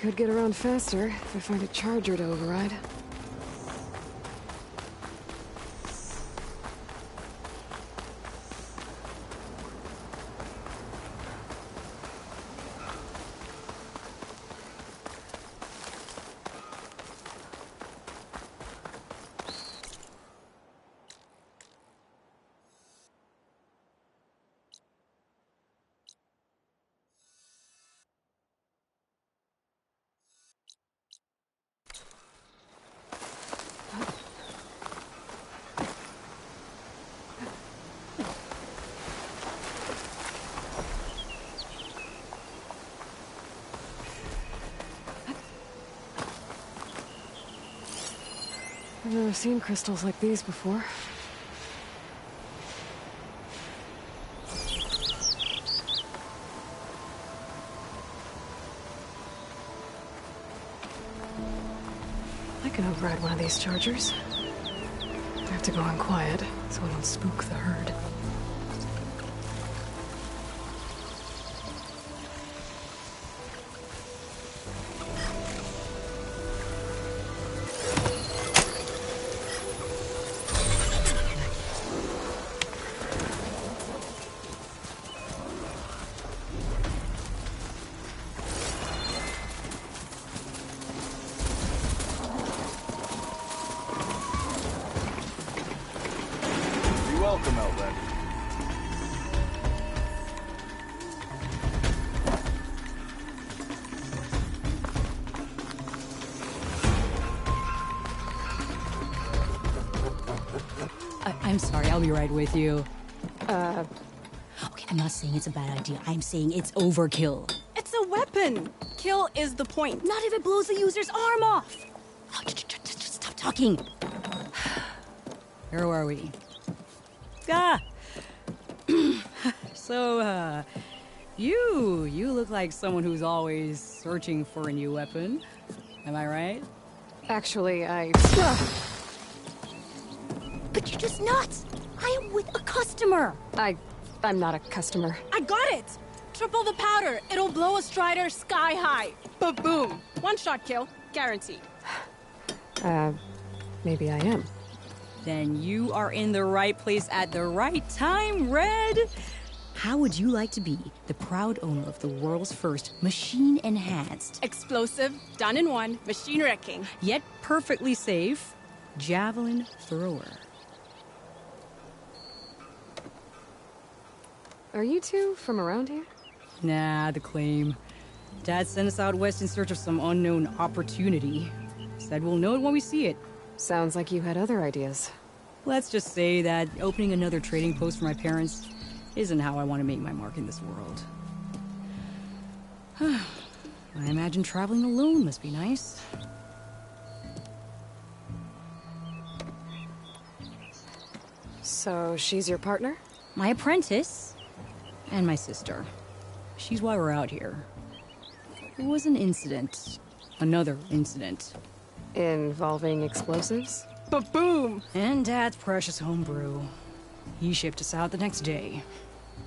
Could get around faster if I find a charger to override. I've never seen crystals like these before. I can override one of these chargers. I have to go in quiet, so I don't spook the herd. Welcome, Outlander. I'm sorry, I'll be right with you. Okay, I'm not saying it's a bad idea. I'm saying it's overkill. It's a weapon! Kill is the point. Not if it blows the user's arm off! Oh, just stop talking. Where are we? So, you look like someone who's always searching for a new weapon. Am I right? Actually, But you're just nuts! I am with a customer! I'm not a customer. I got it! Triple the powder. It'll blow a Strider sky high. Ba-boom. One-shot kill. Guaranteed. Maybe I am. Then you are in the right place at the right time, Red! How would you like to be the proud owner of the world's first machine-enhanced, Explosive, done in one, machine wrecking. yet perfectly safe, javelin thrower? Are you two from around here? Nah, the claim. Dad sent us out west in search of some unknown opportunity. Said we'll know it when we see it. Sounds like you had other ideas. Let's just say that opening another trading post for my parents isn't how I want to make my mark in this world. I imagine traveling alone must be nice. So she's your partner? My apprentice and my sister. She's why we're out here. There was an incident. Another incident. Involving explosives? Ba-boom! And Dad's precious homebrew. He shipped us out the next day.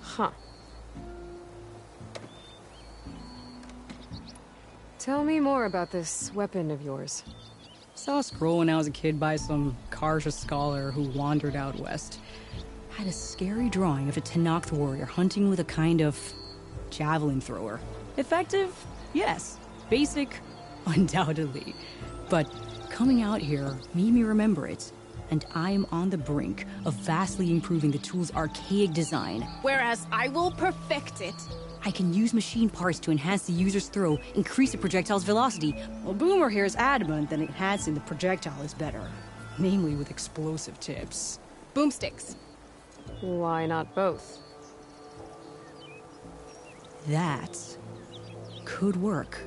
Huh. Tell me more about this weapon of yours. Saw a scroll when I was a kid by some Karja scholar who wandered out west. Had a scary drawing of a Tenakth warrior hunting with a kind of javelin thrower. Effective? Yes. Basic? Undoubtedly. But coming out here made me remember it. And I am on the brink of vastly improving the tool's archaic design. Whereas I will perfect it. I can use machine parts to enhance the user's throw, increase the projectile's velocity. Well, Boomer here is adamant that enhancing the projectile is better. Namely with explosive tips. Boomsticks. Why not both? That could work.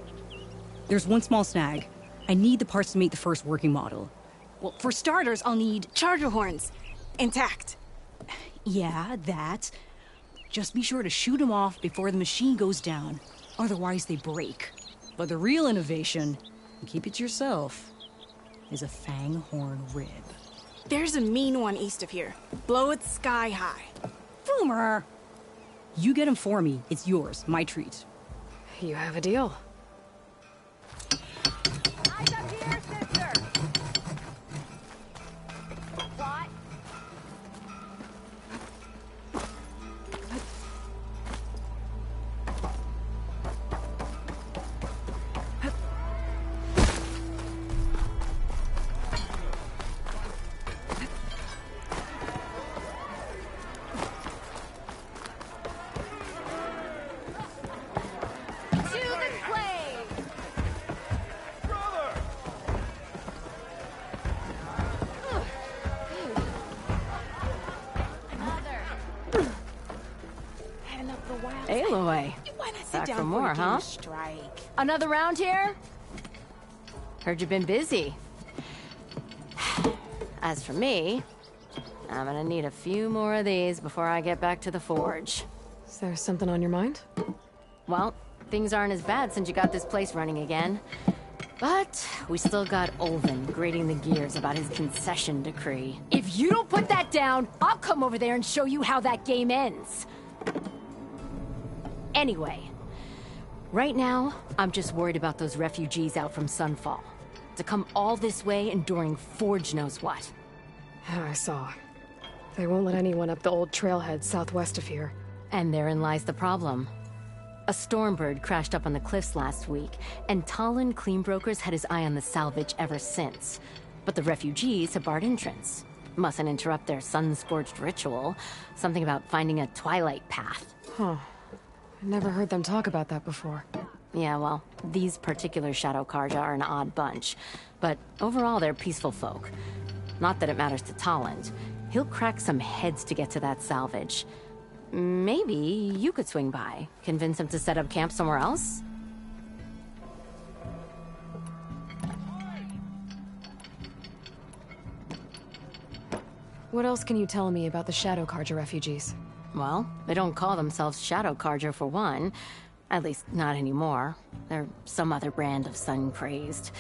There's one small snag. I need the parts to make the first working model. Well, for starters, I'll need charger horns. Intact. Yeah, that. Just be sure to shoot them off before the machine goes down. Otherwise, they break. But the real innovation, and keep it to yourself, is a fang horn rib. There's a mean one east of here. Blow it sky high. Boomer! You get him for me. It's yours. My treat. You have a deal. Eyes up here, sister! What? Aloy. Back for more, huh? Another round here? Heard you've been busy. As for me, I'm gonna need a few more of these before I get back to the forge. Is there something on your mind? Well, things aren't as bad since you got this place running again. But we still got Olvin grating the gears about his concession decree. If you don't put that down, I'll come over there and show you how that game ends. Anyway, right now, I'm just worried about those refugees out from Sunfall. To come all this way enduring Forge knows what. Yeah, I saw. They won't let anyone up the old trailhead southwest of here. And therein lies the problem. A Stormbird crashed up on the cliffs last week, and Talon Cleanbrokers had his eye on the salvage ever since. But the refugees have barred entrance. Mustn't interrupt their sun-scorched ritual. Something about finding a twilight path. Huh. I never heard them talk about that before. Yeah, well, these particular Shadow Karja are an odd bunch. But overall, they're peaceful folk. Not that it matters to Talon. He'll crack some heads to get to that salvage. Maybe you could swing by, convince him to set up camp somewhere else? What else can you tell me about the Shadow Karja refugees? Well, they don't call themselves Shadow Karja for one. At least, not anymore. They're some other brand of sun-crazed.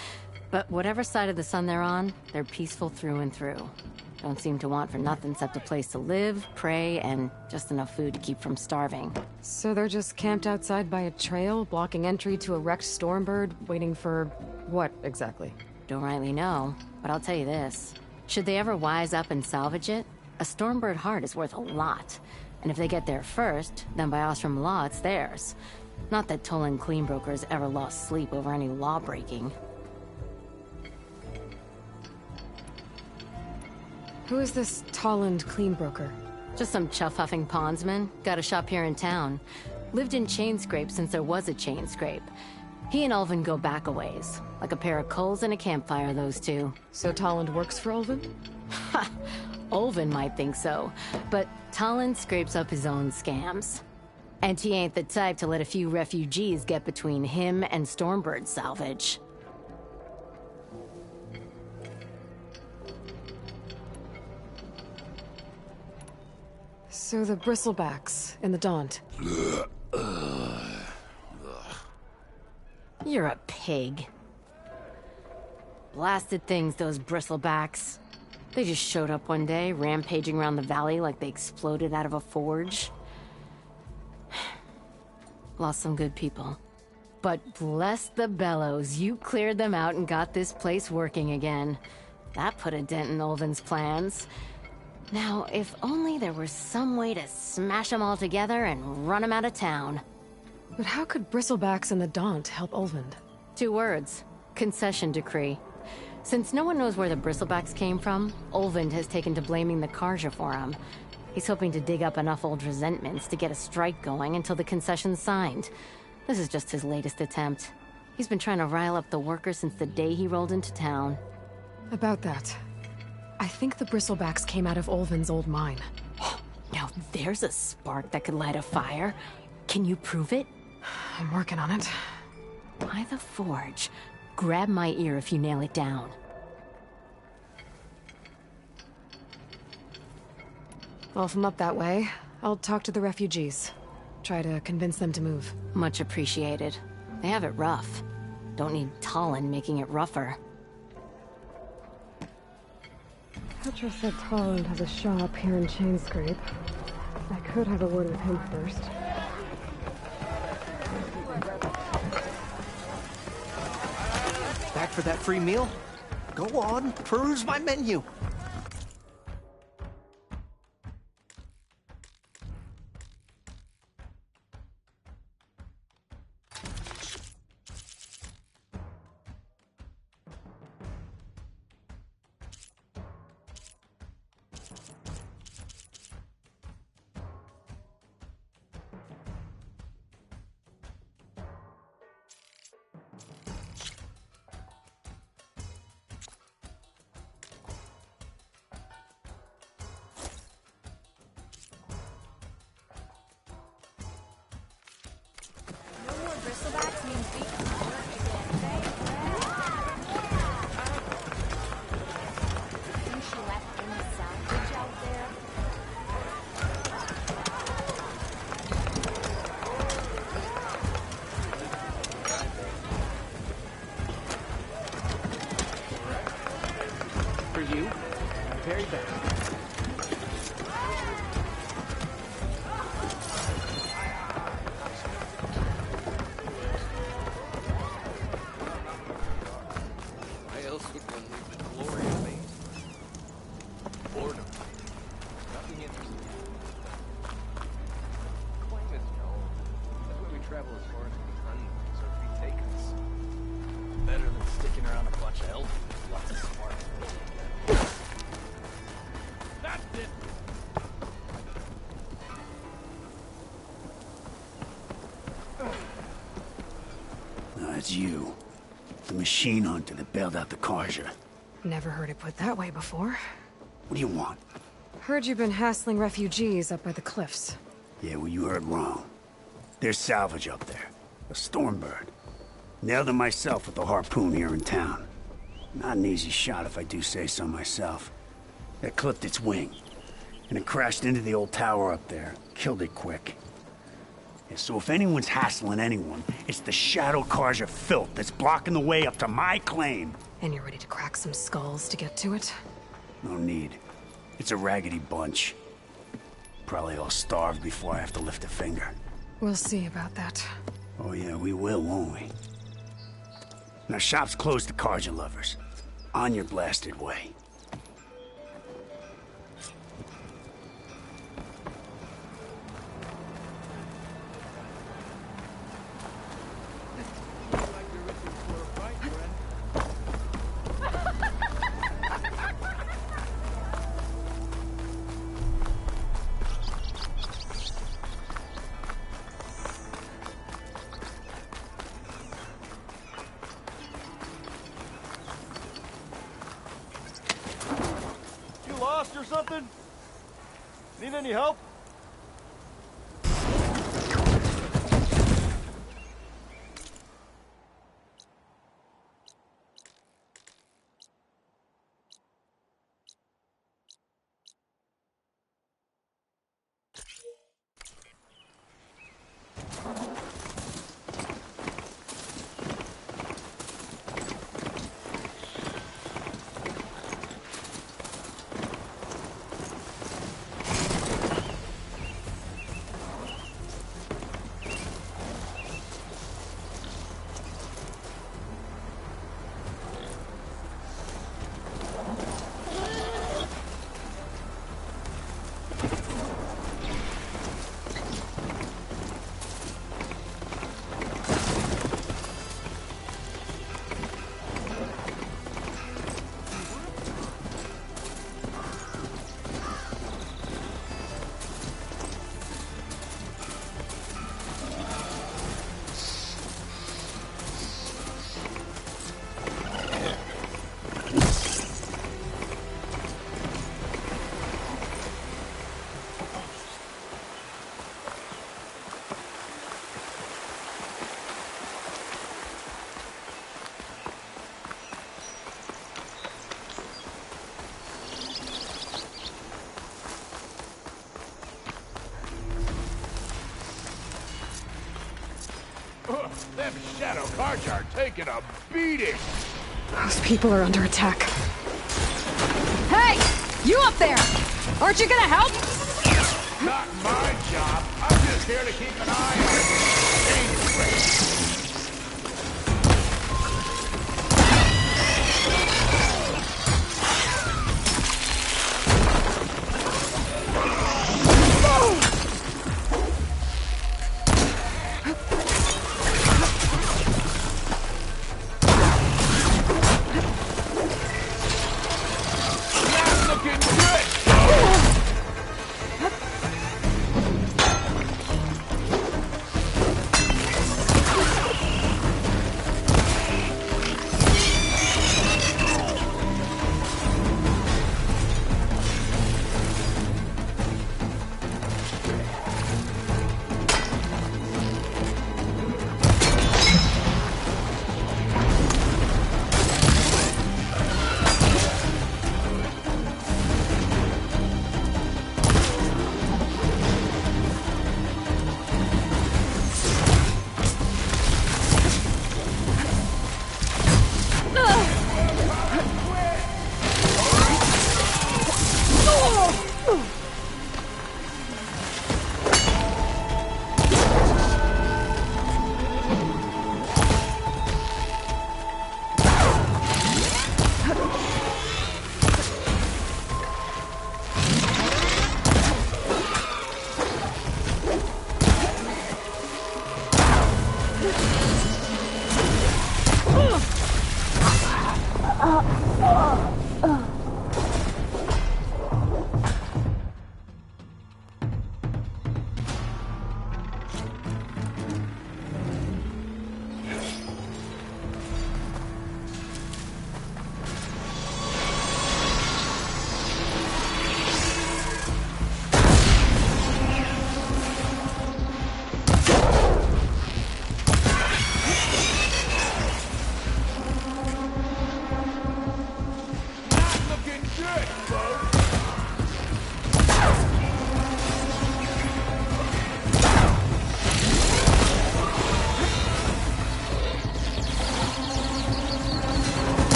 But whatever side of the sun they're on, they're peaceful through and through. Don't seem to want for nothing except a place to live, pray, and just enough food to keep from starving. So they're just camped outside by a trail, blocking entry to a wrecked Stormbird, waiting for... what, exactly? Don't rightly know, but I'll tell you this. Should they ever wise up and salvage it, a Stormbird heart is worth a lot. And if they get there first, then by Ostrom law, it's theirs. Not that Tolan Cleanbrokers ever lost sleep over any law-breaking. Who is this Tolland Cleanbroker? Just some chuff-huffing pondsman. Got a shop here in town. Lived in Chainscrape since there was a Chainscrape. He and Ulvin go back a ways. Like a pair of coals and a campfire, those two. So Tolland works for Ulvin? Ha! Ulvin might think so, but Talon scrapes up his own scams. And he ain't the type to let a few refugees get between him and Stormbird salvage. So the Bristlebacks and the Daunt. You're a pig. Blasted things, those Bristlebacks. They just showed up one day, rampaging around the valley like they exploded out of a forge. Lost some good people. But bless the bellows, you cleared them out and got this place working again. That put a dent in Ulvin's plans. Now, if only there were some way to smash them all together and run them out of town. But how could Bristlebacks and the Daunt help Ulvin? 2 words. Concession decree. Since no one knows where the Bristlebacks came from, Ulvin has taken to blaming the Karja for him. He's hoping to dig up enough old resentments to get a strike going until the concession's signed. This is just his latest attempt. He's been trying to rile up the workers since the day he rolled into town. About that, I think the Bristlebacks came out of Ulvin's old mine. Now there's a spark that could light a fire. Can you prove it? I'm working on it. By the forge. Grab my ear if you nail it down. Well, if I'm up that way, I'll talk to the refugees. Try to convince them to move. Much appreciated. They have it rough. Don't need Talon making it rougher. Petra said Tolland has a shop here in Chainscrape. I could have a word with him first. Back for that free meal? Go on, peruse my menu. No more bristlebacks means we can work again. Think she left any salvage out there? For you, very bad. Why else would one leave the glory of me? Boredom. Nothing interesting. Claim is no. That's why we travel as far as the unknowns or retake us. Better than sticking around a bunch of elderly with lots of smart. That's it! No, it's you. The machine hunter that bailed out the Karja. Never heard it put that way before. What do you want? Heard you've been hassling refugees up by the cliffs. Yeah, well, you heard wrong. There's salvage up there. A stormbird. Nailed it myself with the harpoon here in town. Not an easy shot if I do say so myself. That clipped its wing. And it crashed into the old tower up there. Killed it quick. Yeah, so if anyone's hassling anyone, it's the Shadow Karja filth that's blocking the way up to my claim. And you're ready to crack some skulls to get to it? No need. It's a raggedy bunch. Probably all starved before I have to lift a finger. We'll see about that. Oh yeah, we will, won't we? Now shop's closed to Karja lovers. On your blasted way. You lost or something? Need any help? Them Shadow Karja are taking a beating. Those people are under attack. Hey! You up there! Aren't you gonna help? Not my job. I'm just here to keep an eye on it.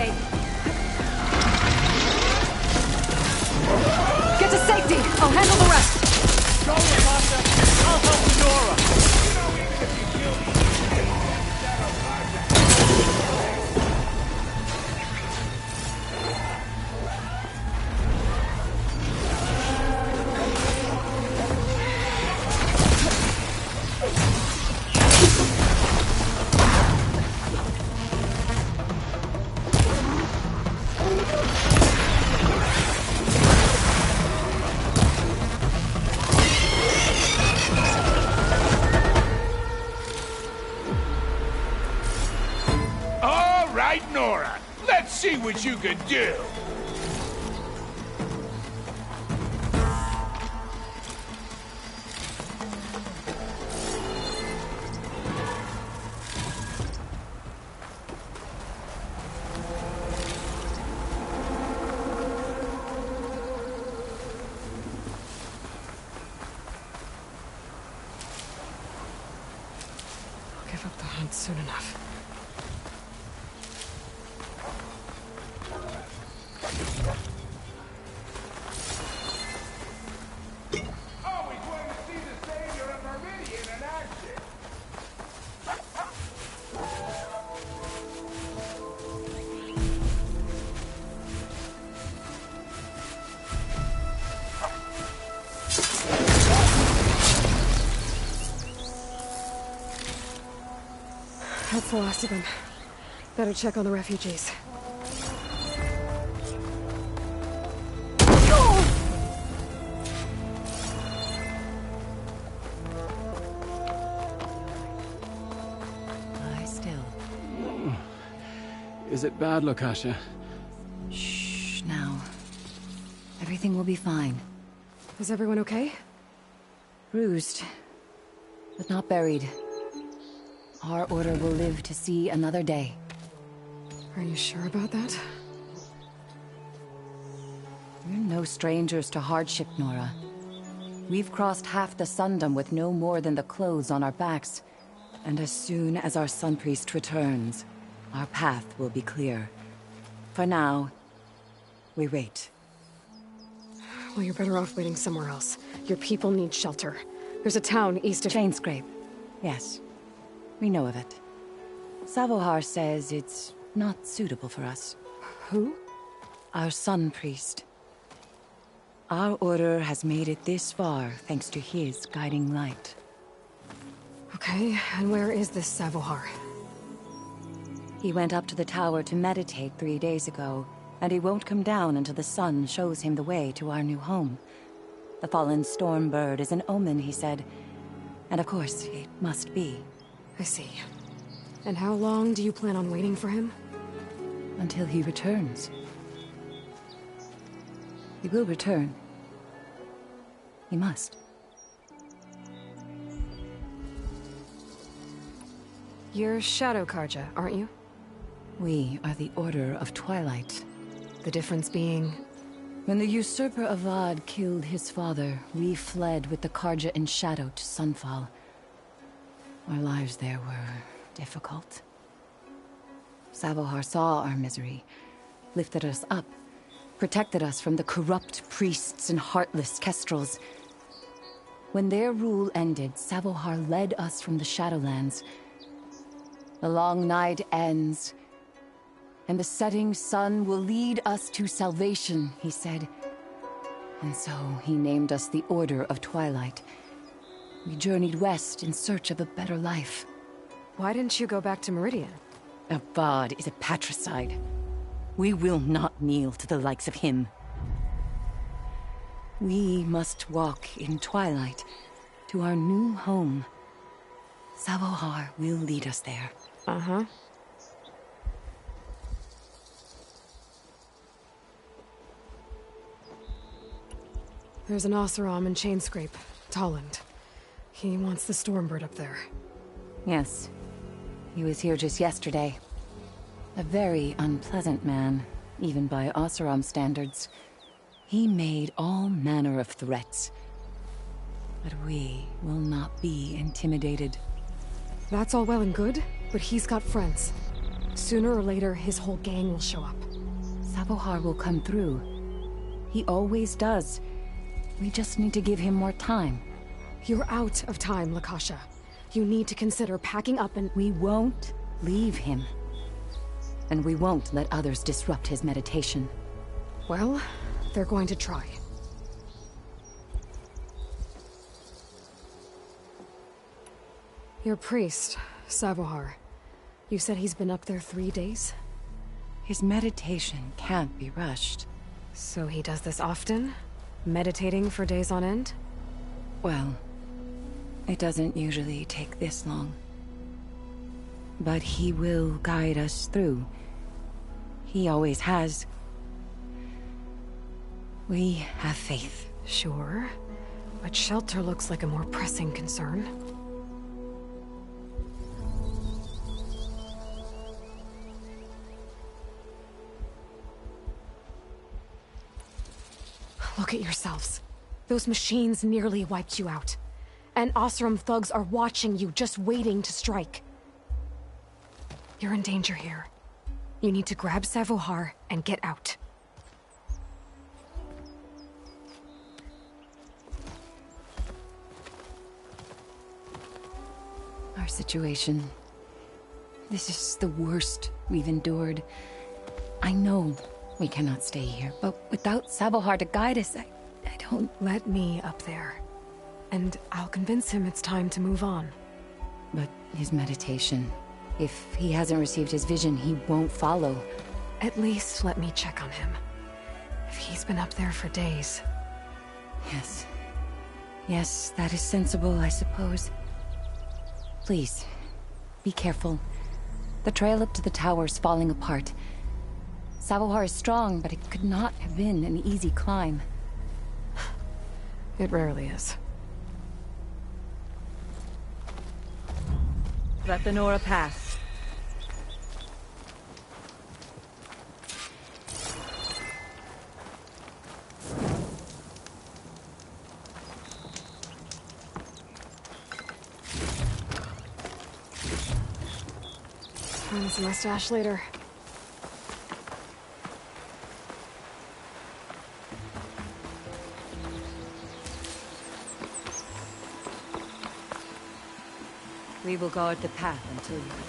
way! Get to safety! I'll handle the rest! Go, Natasha! I'll help Nora! All right, Nora. Let's see what you can do. I'll give up the hunt soon enough. Always wanted to see the Savior of Meridian in action. That's the last of them. Better check on the refugees. Lie still. Is it bad, Lokasha? Shh, now. Everything will be fine. Is everyone okay? Bruised, but not buried. Our order will live to see another day. Are you sure about that? We're no strangers to hardship, Nora. We've crossed half the Sundom with no more than the clothes on our backs. And as soon as our Sun Priest returns, our path will be clear. For now, we wait. Well, you're better off waiting somewhere else. Your people need shelter. There's a town east of... Chainscrape. Yes. We know of it. Savohar says it's not suitable for us. Who? Our Sun Priest. Our order has made it this far thanks to his guiding light. Okay, and where is this Savohar? He went up to the tower to meditate 3 days ago, and he won't come down until the sun shows him the way to our new home. The fallen storm bird is an omen, he said. And of course, it must be. I see. And how long do you plan on waiting for him? Until he returns. He will return. He must. You're Shadow Karja, aren't you? We are the Order of Twilight. The difference being... When the usurper Avad killed his father, we fled with the Karja in shadow to Sunfall. Our lives there were difficult. Savohar saw our misery, lifted us up, protected us from the corrupt priests and heartless kestrels. When their rule ended, Savohar led us from the Shadowlands. The long night ends, and the setting sun will lead us to salvation, he said. And so he named us the Order of Twilight. We journeyed west in search of a better life. Why didn't you go back to Meridian? Avad is a patricide. We will not kneel to the likes of him. We must walk in twilight to our new home. Savohar will lead us there. Uh-huh. There's an Oseram in Chainscrape, Tolland. He wants the Stormbird up there. Yes. He was here just yesterday. A very unpleasant man, even by Oseram standards. He made all manner of threats. But we will not be intimidated. That's all well and good, but he's got friends. Sooner or later, his whole gang will show up. Savohar will come through. He always does. We just need to give him more time. You're out of time, Lakasha. You need to consider packing up and... We won't leave him. And we won't let others disrupt his meditation. Well, they're going to try. Your priest, Savohar. You said he's been up there 3 days? His meditation can't be rushed. So he does this often? Meditating for days on end? Well, it doesn't usually take this long. But he will guide us through. He always has. We have faith. Sure. But shelter looks like a more pressing concern. Look at yourselves. Those machines nearly wiped you out. And Osram thugs are watching you, just waiting to strike. You're in danger here. You need to grab Savohar and get out. Our situation... This is the worst we've endured. I know we cannot stay here, but without Savohar to guide us, I don't... Let me up there. And I'll convince him it's time to move on. But his meditation... If he hasn't received his vision, he won't follow. At least let me check on him. If he's been up there for days. Yes. Yes, that is sensible, I suppose. Please, be careful. The trail up to the tower's falling apart. Savohar is strong, but it could not have been an easy climb. It rarely is. Let the Nora pass. Find some mustache later. We will guard the path until you return.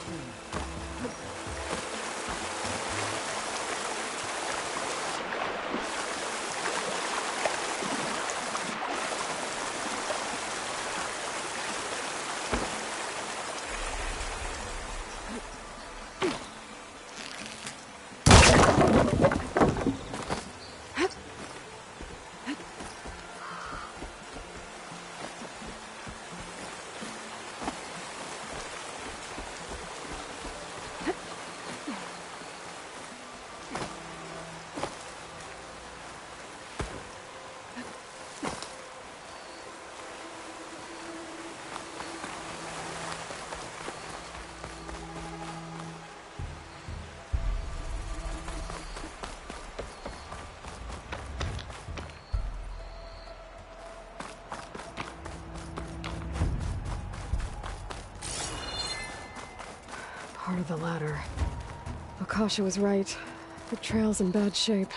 Part of the ladder. Akasha was right. The trail's in bad shape.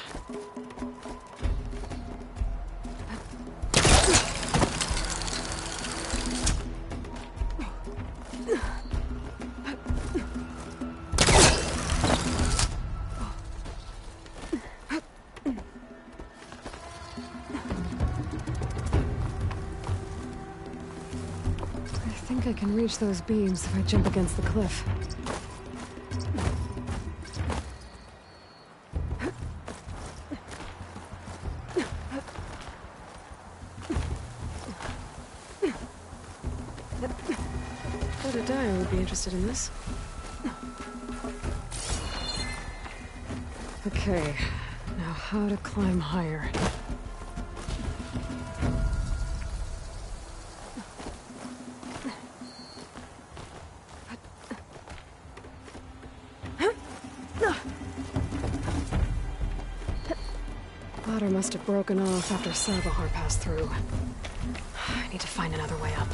I think I can reach those beams if I jump against the cliff. Obadiah would be interested in this. Okay, now how to climb higher. Ladder must have broken off after Savohar passed through. I need to find another way up.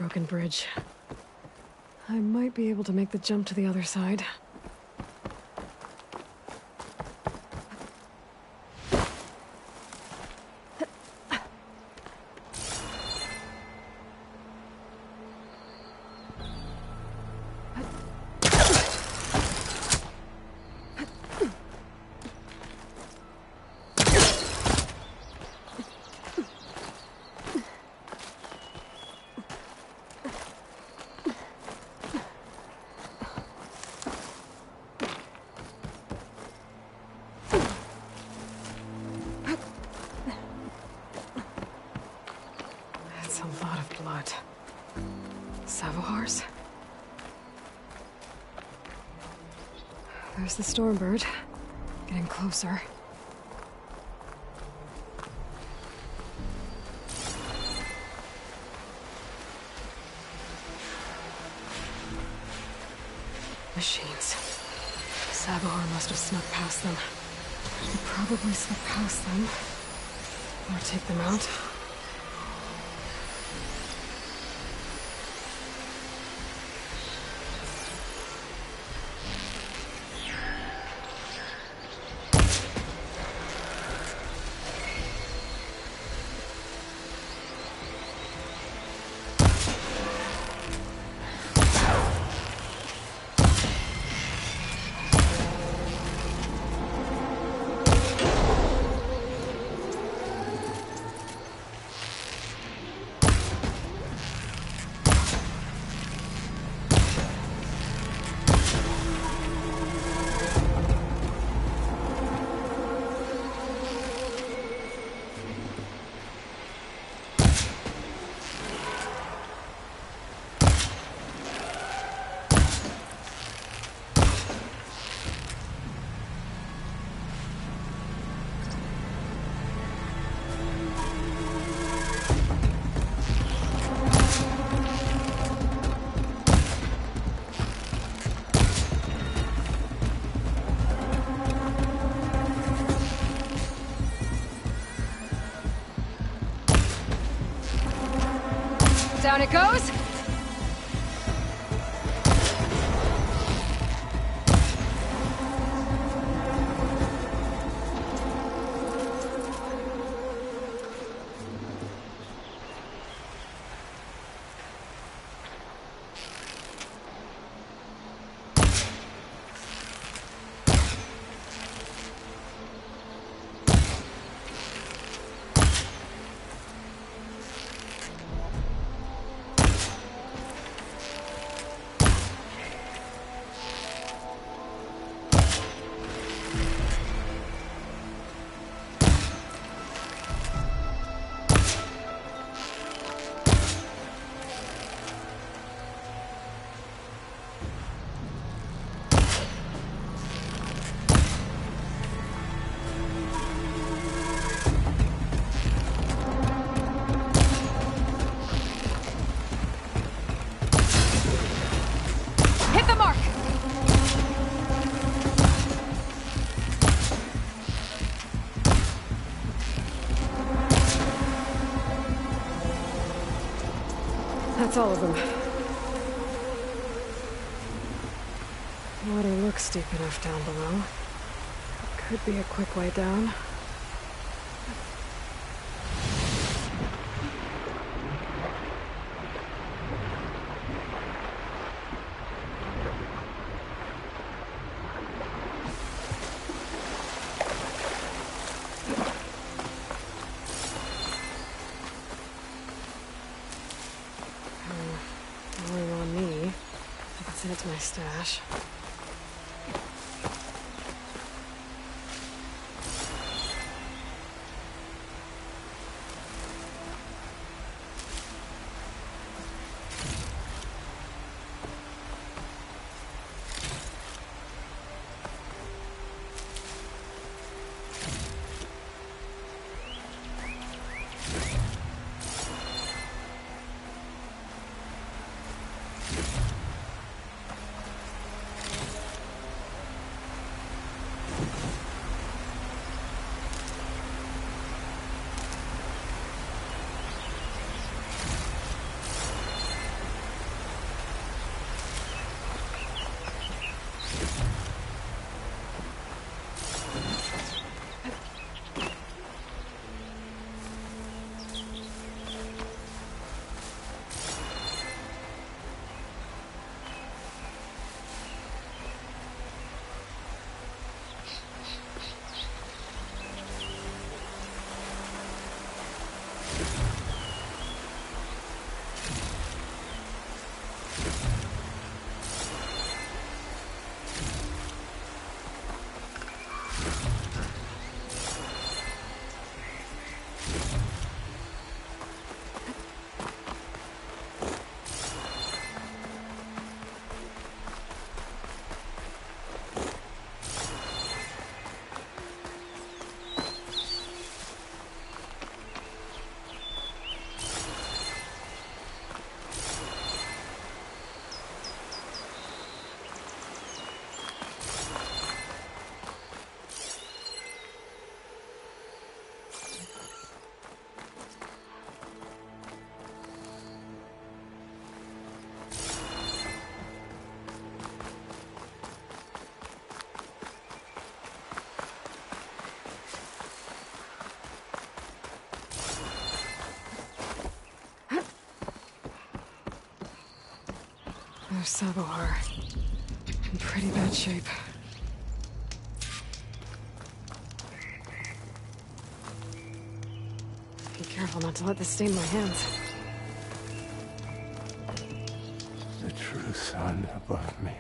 broken bridge. I might be able to make the jump to the other side. A lot of blood. Savohars? There's the Stormbird. Getting closer. Machines. Savohar must have snuck past them. He probably slipped past them. Or take them out. Down it goes! That's all of them. Water looks deep enough down below. Could be a quick way down. That's my stash. Those Savoar. In pretty bad shape. Be careful not to let this stain my hands. The true sun above me.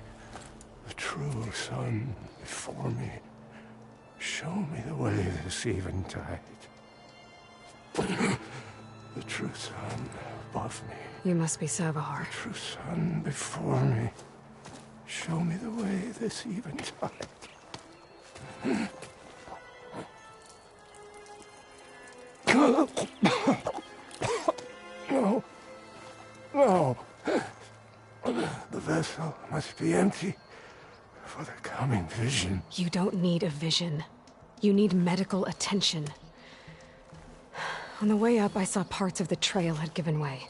The true sun before me. Show me the way this eventide. The true sun above me. You must be Savoar. The true sun before me. Show me the way this eventide. No. No. The vessel must be empty for the coming vision. You don't need a vision. You need medical attention. On the way up, I saw parts of the trail had given way.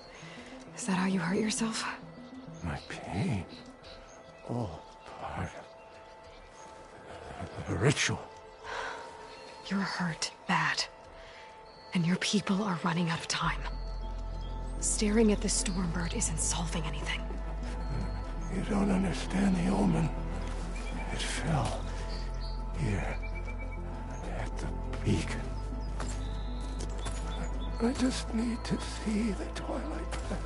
Is that how you hurt yourself? My pain. All part of the ritual. You're hurt bad. And your people are running out of time. Staring at the Stormbird isn't solving anything. You don't understand the omen. It fell here at the beacon. I just need to see the twilight path.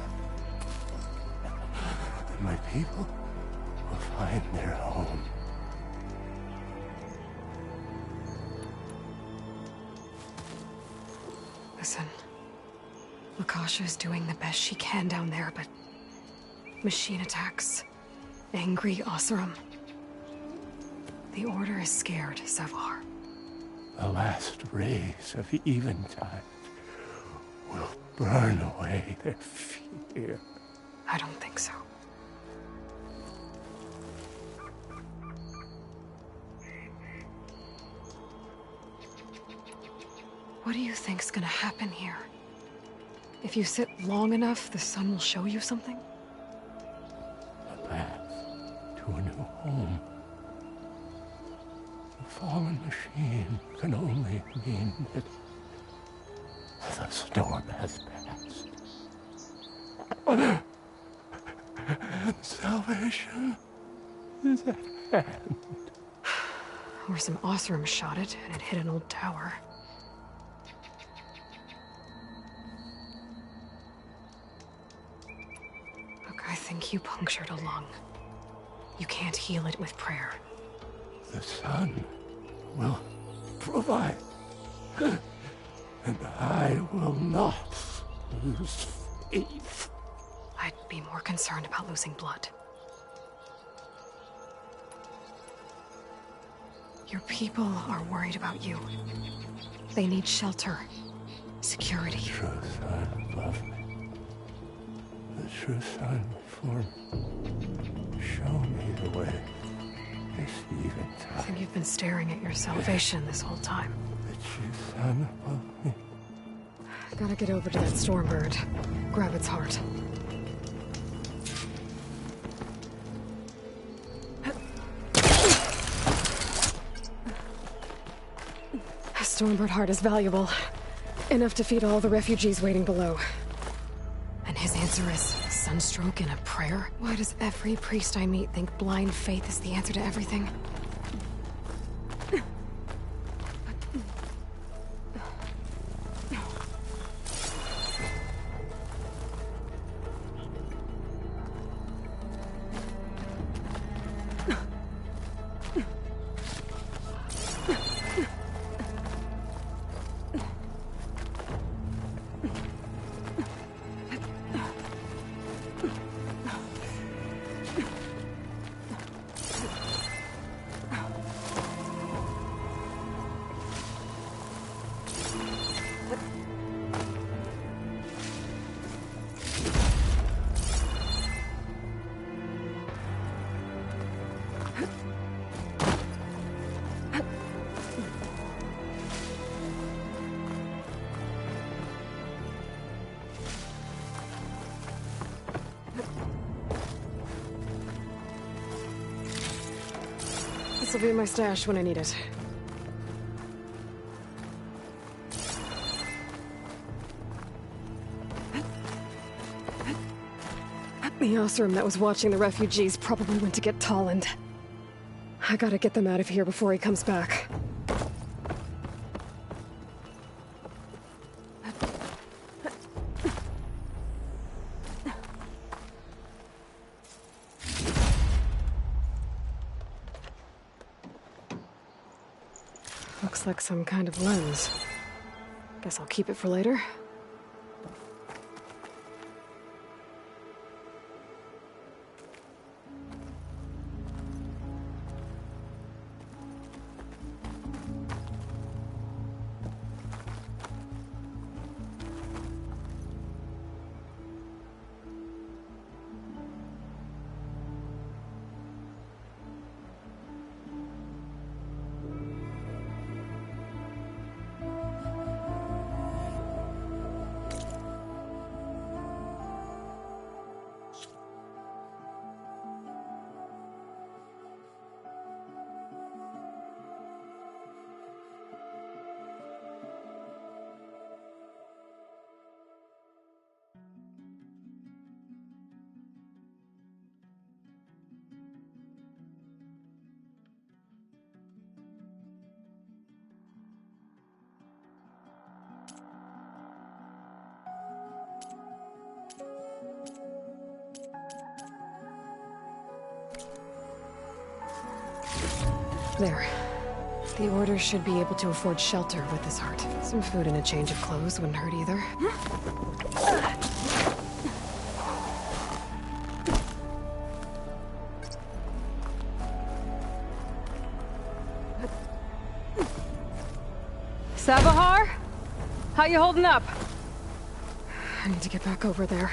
And my people will find their home. Listen. Lakasha is doing the best she can down there, but... machine attacks. Angry Oseram. The Order is scared, Savoar. The last rays of eventide will burn away their fear. I don't think so. What do you think's gonna happen here? If you sit long enough, the sun will show you something? A path to a new home. The fallen machine can only mean that the storm has passed. And salvation is at hand. Or some Oseram shot it, and it hit an old tower. Look, I think you punctured a lung. You can't heal it with prayer. The sun will provide. And I will not lose faith. I'd be more concerned about losing blood. Your people are worried about you. They need shelter, security. The true sun above me. The true sun before me. Show me the way. This eventide. I think you've been staring at your salvation this whole time. The true sun above me. Gotta get over to that Stormbird. Grab its heart. A Stormbird heart is valuable. Enough to feed all the refugees waiting below. And his answer is sunstroke and a prayer? Why does every priest I meet think blind faith is the answer to everything? This'll be in my stash when I need it. The Osram that was watching the refugees probably went to get Tolland. I gotta get them out of here before he comes back. Looks like some kind of lens. Guess I'll keep it for later. There. The Order should be able to afford shelter with this heart. Some food and a change of clothes wouldn't hurt either. Sabahar? How you holding up? I need to get back over there.